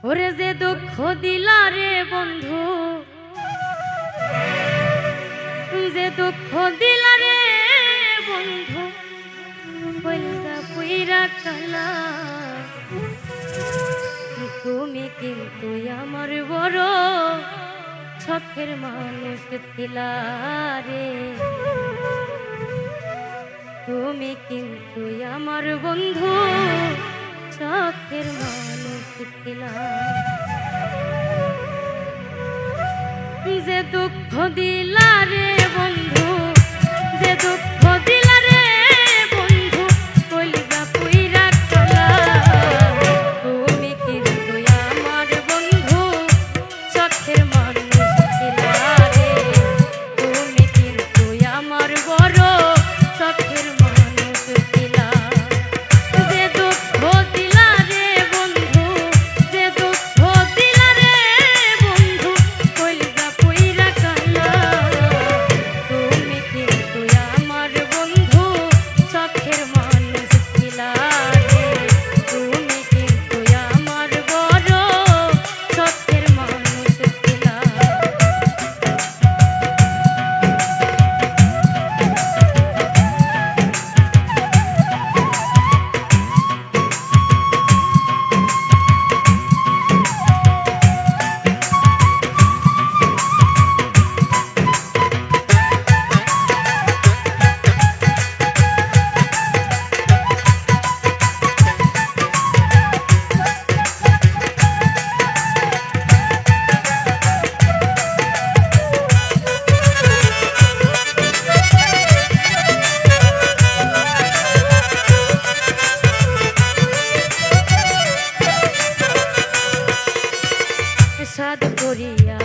ওরে যে দুঃখ দিলা রে বন্ধু, যে দুঃখ দিলা রে বন্ধু, বলসা পুইরা কালা। তুমি কিন্তু আমার বড় শখের মানুষ ছিলা রে। তুমি কিন্তু আমার বন্ধু শখের মানুষ ছিলা। যে দুঃখ দিলা রে বন্ধু, যে দুঃখ দিলা রে বন্ধু, কলিজা পুইরা কালা। তুমি কিন্তু আমার বন্ধু শখের মানুষ ছিলা রে। তুমি কিন্তু আমার বড় শখের মানুষ ছিলা। যে দুঃখ দিলা রে বন্ধু, যে দুঃখ দিলা রে বন্ধু, কলিজা পুইরা কালা। তুমি কিন্তু আমার বন্ধু শখের মানুষ ছিলা রে। তুমি কিন্তু আমার বড় শখের মানুষ ছিলা। সাদ করিয়া